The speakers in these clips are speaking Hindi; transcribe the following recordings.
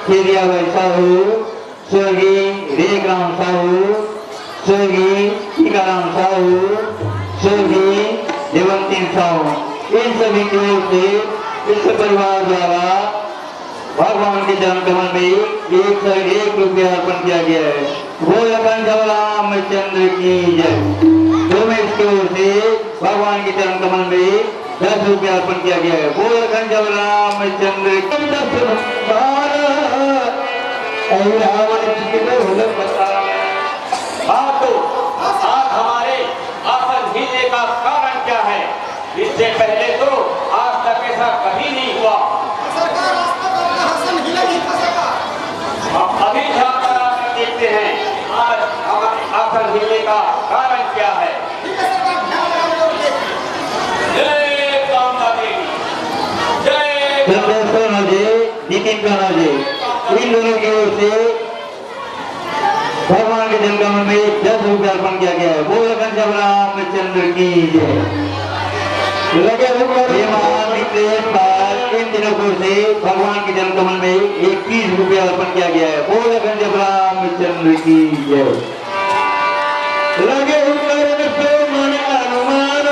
Kiriabai Sahu, Sergi Rekram Sahu, Sergi Ikaram Sahu, Sergi Devantin Sahu। इन सभी की ओर से इस परिवार द्वारा भगवान के चरण कमल में 101 रुपया अर्पण किया गया है। बोल रामचंद्र की जय। तो मैं इसकी ओर से भगवान के चरण कमल में 10 रुपया अर्पण किया गया है। बोल रामचंद्र आज हमारे आसन हिलने का कारण क्या है? इससे पहले तो आज तक ऐसा कभी नहीं हुआ। अभी जाकर देखते हैं आज हमारे आसन हिलने का कारण क्या है। जय कामना देवी, जय नितिन कान्हा जी, इन दोनों की ओर से भगवान के जन्म में 10 रुपया अर्पण किया गया है। बोल रामचंद्र की जय। लगे हुए इन दिनों की ओर से भगवान के जन्म कमल में 21 रुपया अर्पण किया गया है। बोल रामचंद्र की जय। लगे हुए मन अनुमान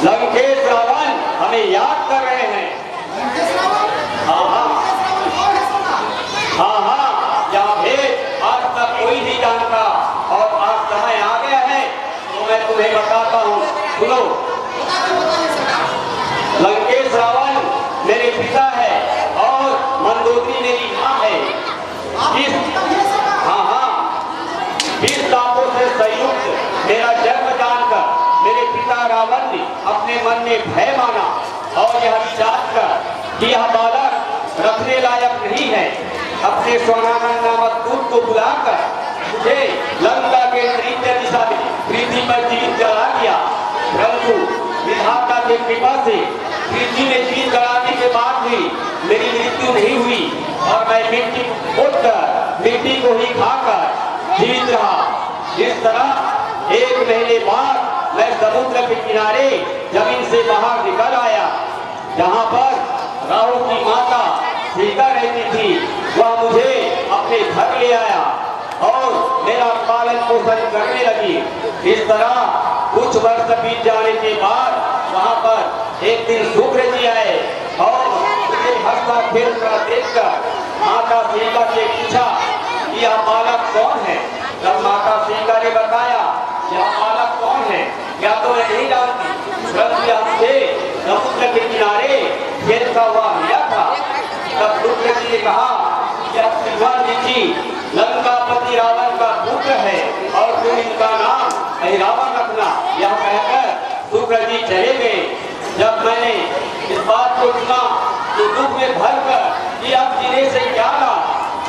लंकेश रावण हमें याद कर रहे हैं। हाँ हाँ, क्या भेद आज तक कोई नहीं जानता और आज समय आ गया है तो मैं तुम्हें बताता हूँ, सुनो। लंकेश रावण मेरे पिता है और मंदोदरी मेरी माँ है। हाँ, 20 दांतों से संयुक्त मेरा जन्म जानकर मेरे पिता रावण ने अपने मन में भय माना और यह विचार कर कि यह बालक रखने लायक नहीं है, अपने सोनानंद नामक दूत को बुलाकर मुझे लंका के नृत्य दिशा में पृथ्वी पर जीवित जला दिया। परंतु विधाता की कृपा से पृथ्वी में जीवित जलाने के बाद भी मेरी मृत्यु नहीं हुई और मैं मिट्टी उठकर मिट्टी को ही खाकर जीवित रहा। इस तरह 1 महीने बाद मैं समुद्र के किनारे जमीन से बाहर निकल आया, जहाँ पर राहु की माता सीता रहती थी। वह मुझे अपने घर ले आया और मेरा पालन पोषण करने लगी। इस तरह कुछ वर्ष बीत जाने के बाद वहाँ पर एक दिन शुक्र जी आए और मुझे हंसता खेलता देखकर माता सीता से पूछा कि यह बालक कौन है। जब माता सीता ने बताया यह बालक कौन है, या तो मैं नहीं जानती, परंतु मुझे समुद्र के किनारे खेलता हुआ मिला था। तब शुक्र जी ने कहा यह जी लंकापति रावण का पुत्र है और तुम इनका नाम रावण रखना। यह कहकर शुक्र जी चले गए। जब मैंने इस बात को सुना तो दुख में भर कर कि अब जीने से क्या रहा,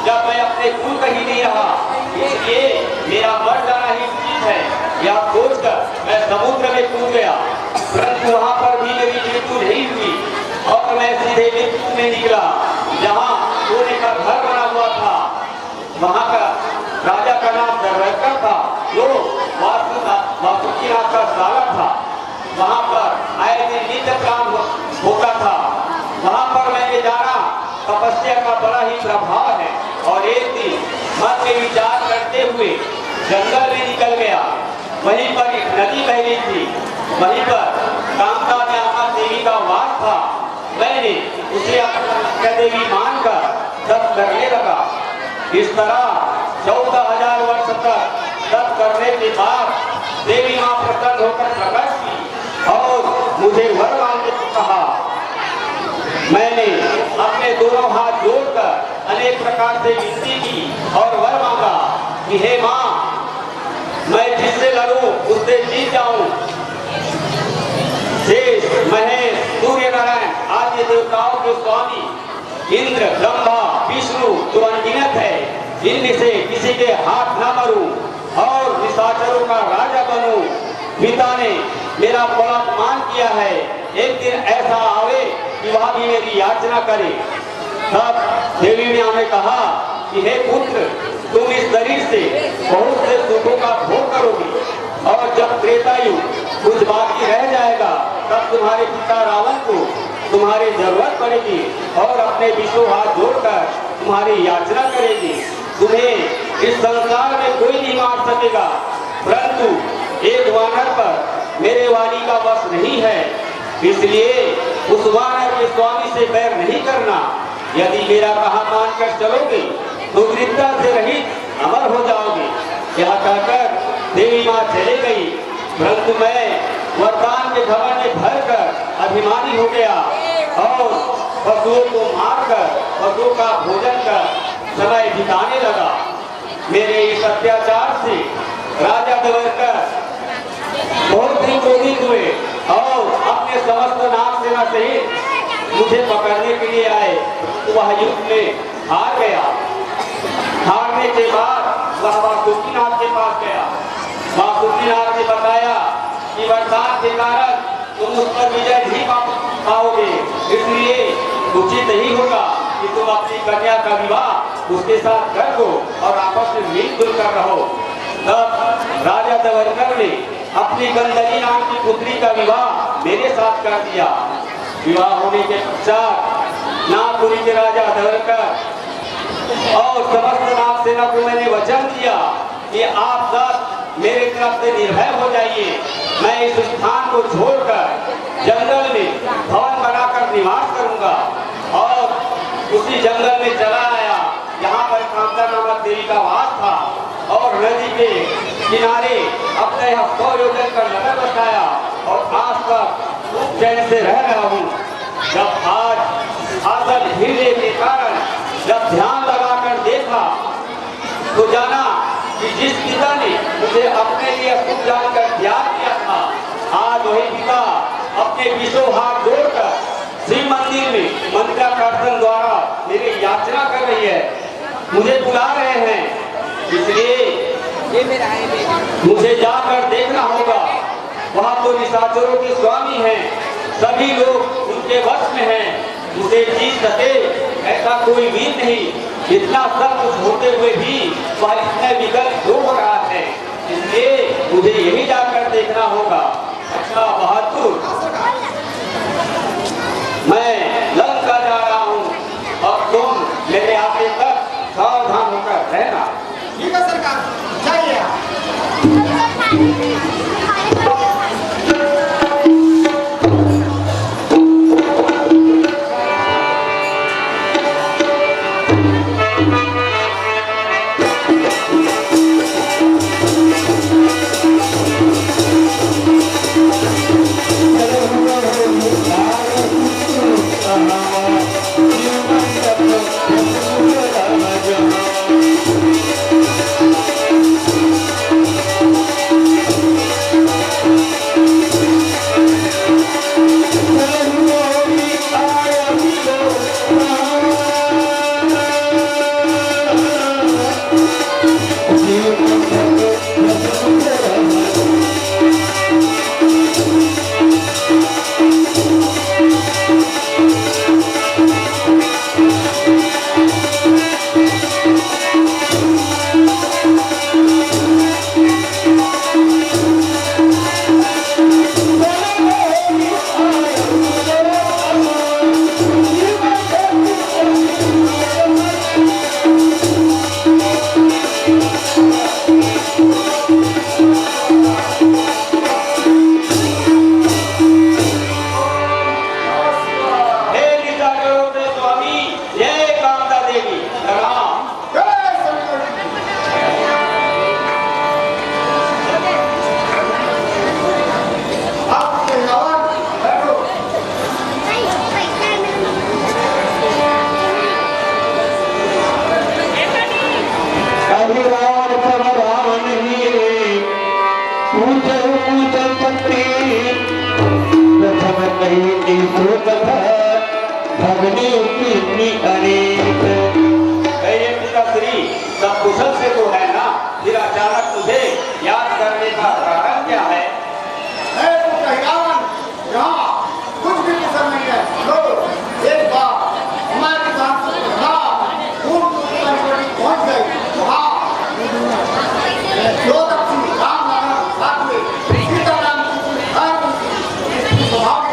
जब मैं अपने कुल कहीं नहीं रहा, इसलिए मेरा मर जाना ही उचित है, यह सोचकर मैं समुद्र में कूद गया। परंतु वहाँ पर भी मेरी मृत्यु नहीं हुई और मैं सीधे मृत्यु में निकला, जहाँ सोने का घर बना हुआ था। वहाँ का राजा का नाम दरवेकर था, जो वासुकीनाथ का साला था। वहाँ पर आए दिन नित्य काम होता था। वहाँ पर मैंने जाना तपस्या का बड़ा ही प्रभाव है और एक दिन मन में विचार करते हुए जंगल में निकल गया। वहीं पर एक नदी बह रही थी, वहीं पर कामता न्यामा देवी का वास था। मैंने उसे अपनी देवी मानकर तप करने लगा। इस तरह 14,000 वर्ष तक तप करने के बाद देवी मां प्रसन्न होकर प्रकट की और मुझे वर मांगने को कहा। मैंने अपने दोनों हाथ जोड़कर अनेक प्रकार से विनती की और वर मांगा कि हे मां, मैं जिससे लड़ूं उससे जीत जाऊं। शेष, महेश, सूर्य नारायण आदि देवताओं के स्वामी इंद्र, ब्रह्मा, विष्णु जो अनगिनत है, इनमें से किसी के हाथ न मरूं और निशाचरों का राजा बनूं। पिता ने मेरा बड़ा अपमान किया है, एक दिन ऐसा आवे कि वह भी मेरी याचना करे। तब देवी ने हमें कहा कि हे पुत्र, तुम इस शरीर से बहुत से सुखों का भोग करोगे और जब त्रेता युग कुछ बाकी रह जाएगा तब तुम्हारे पिता रावण को तुम्हारी जरूरत पड़ेगी और अपने विष्णु हाथ जोड़कर तुम्हारी याचना करेगी। तुम्हें इस संसार में कोई नहीं मार सकेगा, परंतु एक वानर पर मेरे वाणी का वश नहीं है, इसलिए उस वानर के स्वामी से बैर नहीं करना। यदि मेरा कहा मानकर चलोगे तो वृद्धा से रहित अमर हो जाओगे। यह कहकर देवी माँ चले गई, परंतु मैं वरदान के घमंड में भरकर अभिमानी हो गया और पशुओं को मारकर पशुओं का भोजन कर समय बिताने लगा। मेरे इस अत्याचार से राजा दवरकर बहुत ही क्रोधित हुए और अपने समस्त नाग सेना सहित मुझे पकड़ने के लिए आए। वह युद्ध में हार गया। हारने के बाद वह वासुकीनाथ के पास गया। वासुकीनाथ ने बताया कि वरदान के कारण तुम उस पर विजय नहीं पाओगे, इसलिए उचित नहीं होगा कि तुम अपनी कन्या का विवाह उसके साथ कर दो और आपस में मिलजुल कर रहो। तब राजा दवरकर ने अपनी गंदली नाम की पुत्री का विवाह मेरे साथ कर दिया। विवाह होने के पश्चात नागपुरी के राजा दवरकर और समस्त नाग सेना को मैंने वचन दिया कि आप सब मेरे तरफ से निर्भय हो जाइए। मैं इस स्थान को छोड़कर जंगल में भवन बनाकर निवास करूंगा और उसी जंगल में चला आया जहाँ पर कांता नामक देवी का वास था और नदी के किनारे अपने 100 योजन का नगर बसाया और आज तक खूब चैन से रह रहा हूँ। जब आज आदल हिलने के कारण जब ध्यान लगाकर देखा तो जाना कि जिस पिता ने मुझे अपने लिए खुद जानकर त्याग किया था, आज वही पिता अपने विषो हाथ जोड़कर शिव मंदिर में मंत्रा प्रार्थना द्वारा मेरी याचना कर रही है, मुझे बुला रहे हैं। इसलिए मुझे जाकर देखना होगा। वहाँ तो निशाचरों के स्वामी हैं, सभी लोग उनके वश में हैं, मुझे जीत सके ऐसा कोई वीर नहीं। इतना सब कुछ होते हुए भी वह इसमें विकल्प हो रहा है, इसलिए मुझे यही जाकर देखना होगा। अच्छा बहादुर, मैं लंका जा रहा हूँ और तुम मेरे आगे तक सावधान होकर रहना। ठीक है सरकार, जाइए। सब कुशल से तो है ना, फिर अचानक मुझे याद करने का कारण क्या है? यहाँ कुछ भी कुशल नहीं है। लो, एक बार हमारे साथ पहुँच गए वहाँ जो तक राम साथ में सीता राम स्वभाव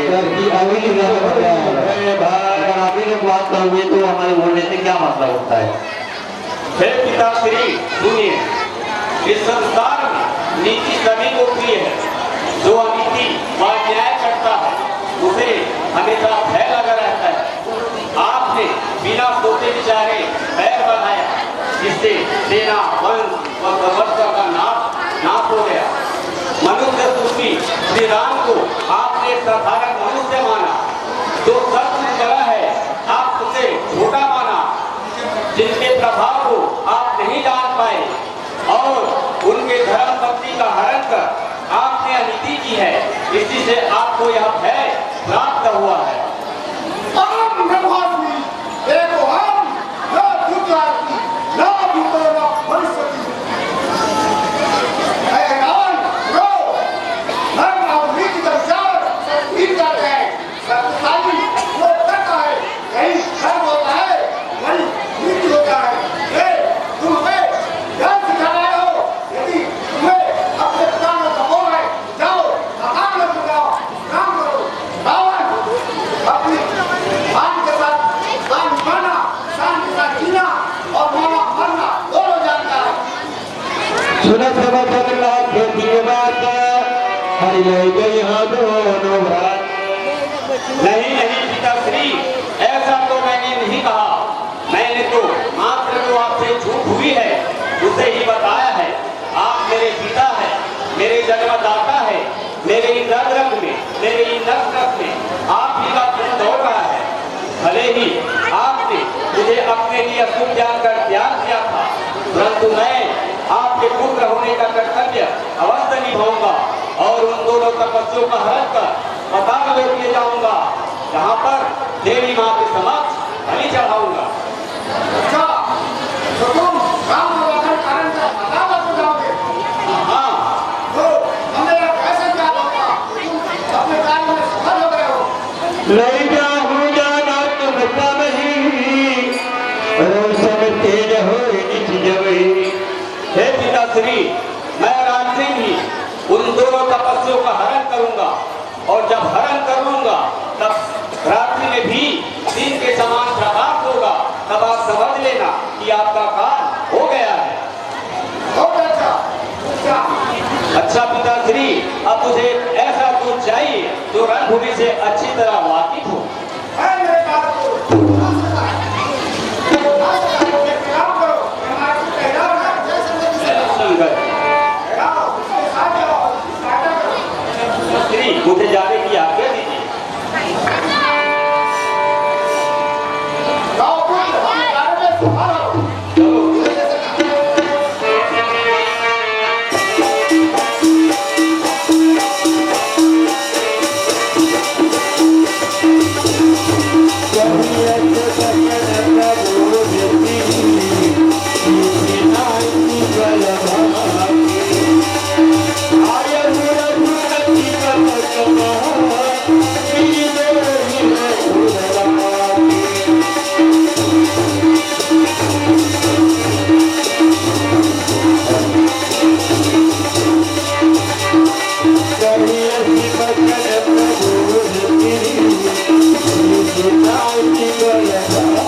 सर की अभी अगर आप ही लोग बात करोगे तो हमारे बोलने से क्या मतलब होता है? हे पिताश्री सुनिए, इस संसार में नीति सभी को प्रिय है। जो अनीति व न्याय करता है उसे हमेशा भय लगा रहता है। आपने बिना सोचे विचारे पैर बढ़ाया, जिससे सेना वंश व संवत्सर का नाश हो गया। मनुष्य सूफी श्री राम को आपने साधारण मनुष्य माना, जो सत्य बड़ा है आप उसे छोटा माना, जिनके प्रभाव को आप नहीं जान पाए और उनके धर्म पत्नी का हरण कर आपने अनीति की है। इसी से आपको यह भय प्राप्त हुआ है। हम ब्रह्मास्मि एको हम न दुर्गास्मि न भूतो न भविष्यति। रावण रो धर्म और नीति का विचार ठीक करते हैं। शक्तिशाली वो करता है, यही धर्म होता है, वही नीति होता है। ये तुम हमें ध्यान सिखा रहे हो। यदि तुम्हें अपने प्राणों का मोह है, जाओ मकान में जाओ, काम करो। रावण अपनी मान के साथ काम निभाना, शान के साथ जीना और मरना दोनों जानता है। सुना समाचार लाभ खेती के बाद हरि गई हाँ दोनों भाई। नहीं नहीं पिताश्री, ऐसा तो मैंने नहीं कहा। मैंने तो मात्र जो आपसे झूठ हुई है उसे ही बताया है। आप मेरे पिता है, मेरे जन्मदाता है, मेरे ही रग रग में, मेरे ही नस नस में आप ही का खून दौड़ रहा है। भले ही आपने मुझे अपने लिए अशुभ जानकर त्याग किया था, परंतु मैं आपके पुत्र होने का कर्तव्य अवश्य निभाऊंगा और उन दोनों तपस्वियों का हरण कर पताल में ले जाऊंगा, जहाँ पर देवी माँ के समक्ष बलि चढ़ाऊंगा। अच्छा, तो तुम राम और कारण का पता बता जाओगे? हाँ, तो हमें यह कैसे क्या होगा? तुम अपने कार्य में सफल हो गए हो। नहीं क्या हो जाना तुम नहीं, रोशन तेज हो निज जबई। हे पिताश्री, मैं रात दिन ही उन दोनों तपस्वियों का हरण करूंगा और जब हरण कर लूंगा तब रात्रि में भी दिन के समान प्रकाश होगा। तब आप समझ लेना कि आपका काम हो गया है। बहुत अच्छा। क्या? अच्छा पिताश्री, अब मुझे ऐसा दूध चाहिए जो रणभूमि से अच्छी तरह वाकिफ हो। है मेरे बात को। काम करो, हमारे को कहलाओ ना, जैसे संगत कहलाओ, उसके साथ जाओ, साझा करो। पिताश्री, मुझे जाने की आज्ञा दीजिए। जाओ पुत्र, हम कार्य में सफल हो। चलो।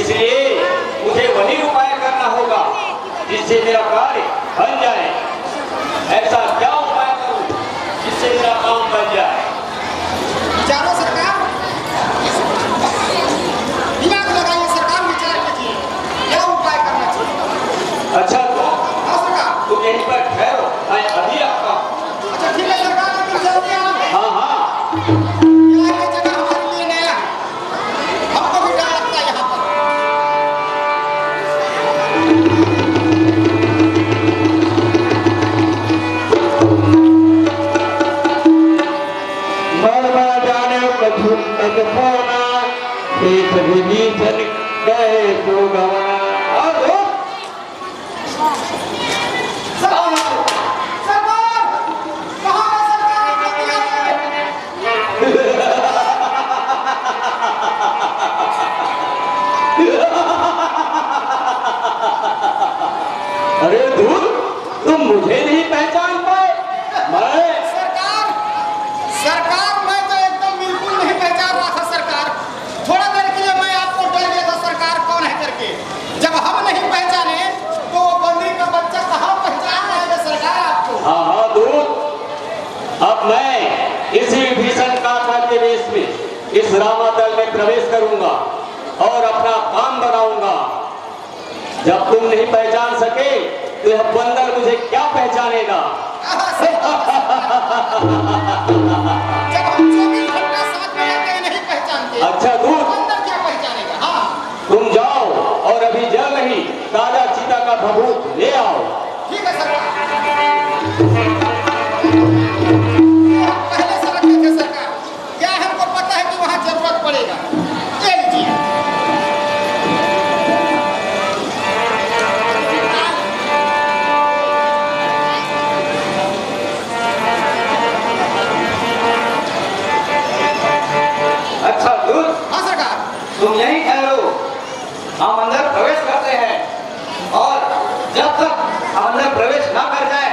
इसलिए मुझे वही उपाय करना होगा जिससे मेरा कार्य बन जाए। ऐसा क्या उपाय करूं जिससे मेरा काम बन जाए? विचारो सरकार, दिमाग लगाइए सरकार, विचार कीजिए क्या उपाय करना चाहिए। अच्छा तो हाँ सरकार। तुम यहीं पर ठहरो, मैं अभी आता हूं। अच्छा ठीक है सरकार, लेकिन जल्दी आओ। हाँ हाँ, यहाँ की जगह हमारे लिए नया है, हमको भी डर लगता है यहाँ पर। मरवा जाने कछु कछोना देश विभीषण गए तो गवाना। और वो सरकार, सरकार, कहाँ है सरकार? जल्दी आइए। अरे दूर, तुम मुझे नहीं पहचान पाए? मैं सरकार, सरकार, मैं तो एकदम बिल्कुल नहीं पहचान रहा था सरकार। थोड़ा देर के लिए मैं आपको डर गया था सरकार, कौन है करके। जब हम नहीं पहचाने तो वो बंदी का बच्चा कहाँ पहचान पाएगा सरकार आपको। हाँ हाँ दूर, अब मैं इसी भीषण गाथा के वेश में इस रामादल में प्रवेश करूंगा और अपना काम बनाऊंगा। जब तुम नहीं पहचान सके तो यह बंदर मुझे क्या पहचानेगा? जब हम 24 घंटा साथ में रहते हैं नहीं पहचानते, अच्छा दूर, तो अंदर क्या पहचानेगा। हाँ तुम जाओ और अभी जल्द ही ताजा चीता का भभूत ले आओ। ठीक है सरकार। हम पहले से रखे थे सरकार, क्या हमको पता है कि वहाँ जरूरत पड़ेगा। ले लीजिए। अच्छा दूर, हाँ सरकार। तुम यहीं ठहरो, हम अंदर प्रवेश करते हैं और जब तक हम अंदर प्रवेश ना कर जाए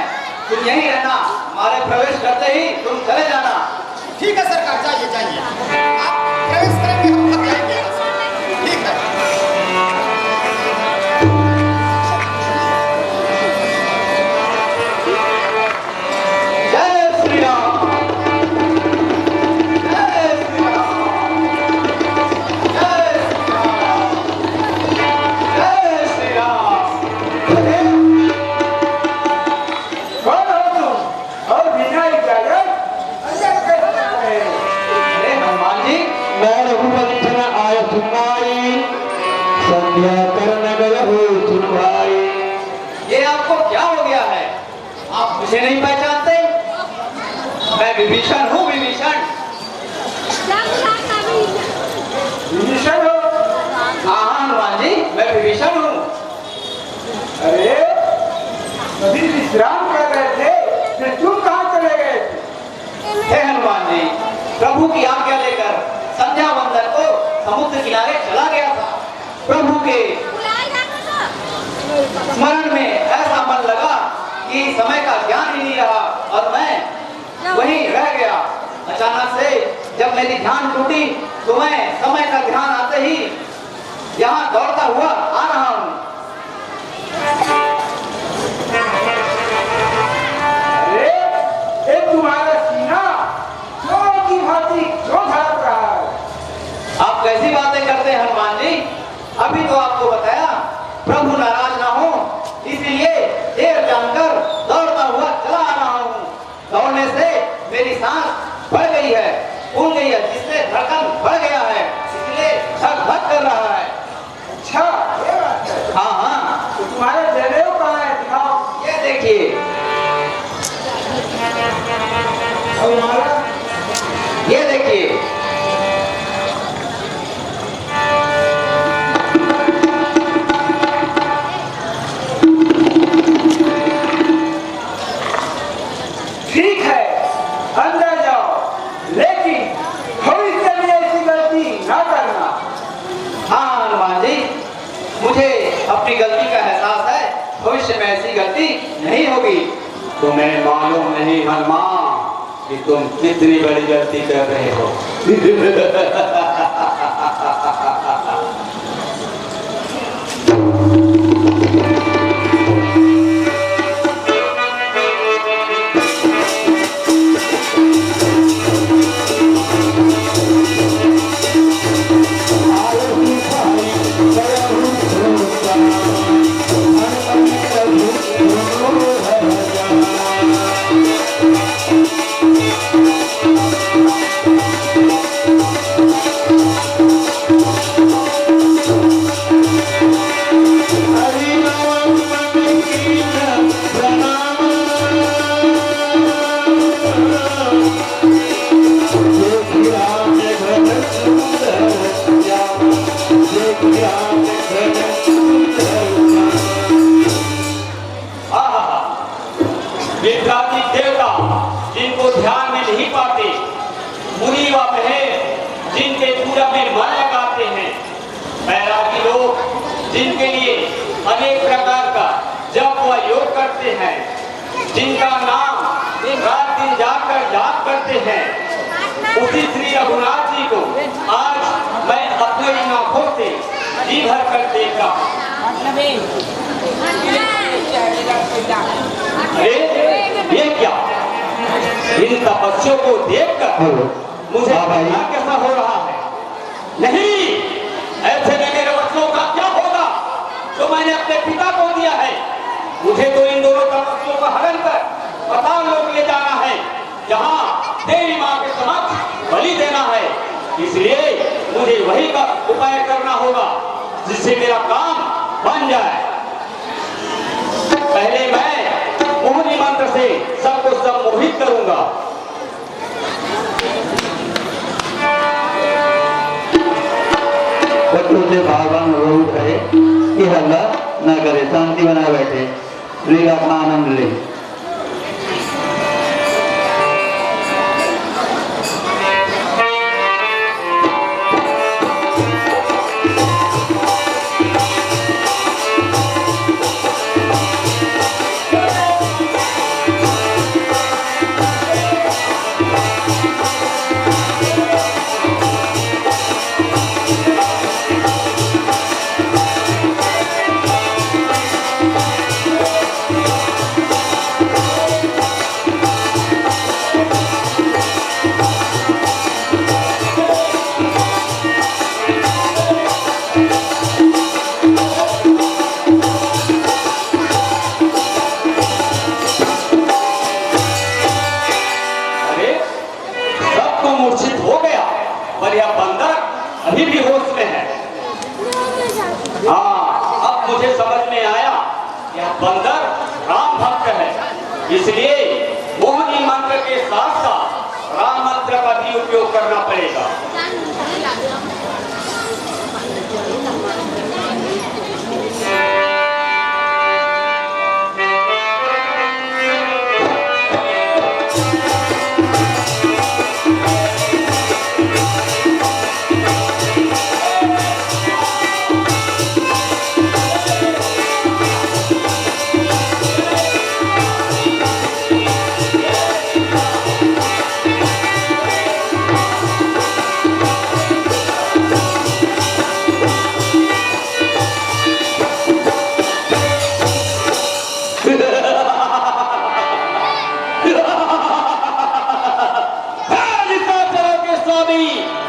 तुम यहीं रहना। हमारे प्रवेश करते ही तुम चले जाना। ठीक है सरकार, जाइए जाइए, आप प्रवेश करेंगे हम थक जाएंगे यहाँ से। ठीक है। जय श्री राम, जय श्री राम, जय श्री राम, जय श्री राम। अरे, कौन हो तुम? और बिना इजाजत अंदर कैसे आए? अरे हनुमान जी, मैं रघुवंश आय सुनाई संध्या करन गए हो सुनवाई। ये आपको क्या हो गया है? आप मुझे नहीं पहचानते? मैं विभीषण हूँ, विभीषण। विभीषण हो? हाँ हाँ हनुमान जी, मैं विभीषण हूँ। अरे अभी विश्राम कर रहे थे, फिर तुम कहाँ चले गए? हे हनुमान जी, प्रभु की आज्ञा लेकर संध्या वंदन को समुद्र किनारे चला गया था। प्रभु के स्मरण में ऐसा मन लगा कि समय का ज्ञान ही नहीं रहा और मैं वहीं रह गया। अचानक से जब मेरी ध्यान टूटी तो मैं समय का ध्यान आते ही यहाँ दौड़ता हुआ आ रहा हूँ। अरे ये तुम्हारा सीना क्यों की भांति क्यों धड़क रहा है? आप कैसी बातें करते हैं हनुमान जी? अभी तो आपको बताया प्रभु नाराज ना हो इसलिए देर जानकर दौड़ता हुआ चला आ रहा हूँ। दौड़ने से मेरी सांस बढ़ गई है, फूल गई है, जिससे धड़कन बढ़ गया है, इसलिए धक धक कर रहा है। अच्छा ये बात है। हाँ हाँ, तो तुम्हारे जनेऊ कहाँ है? दिखाओ। ये देखिए। और हमारा ये देखिए। ठीक है, अंदर जाओ, लेकिन भविष्य में ऐसी गलती ना करना। हाँ हनुमान जी, मुझे अपनी गलती का एहसास है, भविष्य में ऐसी गलती नहीं होगी। तुम्हें मालूम नहीं हनुमान कि तुम कितनी बड़ी गलती कर रहे हो। मुनि व महेश जिनके पूरब में मन लगाते हैं, बैरागी लोग जिनके लिए अनेक प्रकार का जप व योग करते हैं, जिनका नाम रात दिन जाकर जाप करते हैं, उसी श्री रघुनाथ जी को आज मैं अपनी आंखों से जी भर कर देख रहा हूं। अरे ये क्या, इन तपस्या को देखकर मुझे पता कैसा हो रहा है। नहीं, ऐसे में मेरे वचनों का क्या होगा जो मैंने अपने पिता को दिया है। मुझे तो इन दोनों तपस्यों का हरण कर पाताल लोक ले जाना है, जहाँ देवी माँ के समक्ष बलि देना है। इसलिए मुझे वही का उपाय करना होगा जिससे मेरा काम बन जाए। पहले मैं मोहिनी मंत्र से सबको सम्मोहित करूंगा। बच्चों से भगवान रोहित है कि हल्ला न करे, शांति बनाए बैठे, लीला अपना आनंद ले। अभी भी होश में है। हाँ, अब मुझे समझ में आया, यह बंदर राम भक्त है, इसलिए मोहिनी मंत्र के साथ साथ राम मंत्र का भी उपयोग करना पड़ेगा।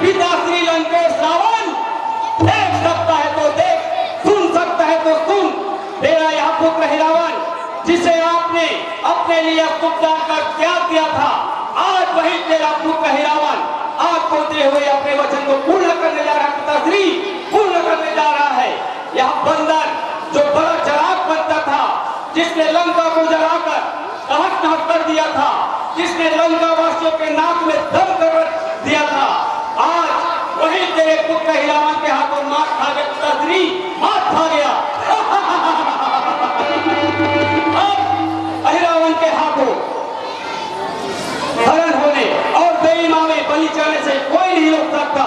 पिता श्री लंकेश रावण, देख सकता है तो देख, सुन सकता है तो सुन। तेरा यह पुत्र है रावण, जिसे आपने अपने लिए तुम जानकर त्याग दिया था, आज वही तेरा पुत्र है रावण आपको दे हुए अपने वचन को पूर्ण करने जा रहा है। पिताश्री पूर्ण करने जा रहा है। यह बंदर जो बड़ा चालाक बनता था, जिसने लंका को जलाकर तहस नहस कर दिया था, जिसने लंका वासियों के नाक में दम कर दिया था, आज वही तेरे पुत्र रावण के हाथों मार खा गया। पिताश्री मार खा गया। अब रावण के हाथों हरण होने और देवी मां में बलि चढ़ने से कोई नहीं रोक सकता।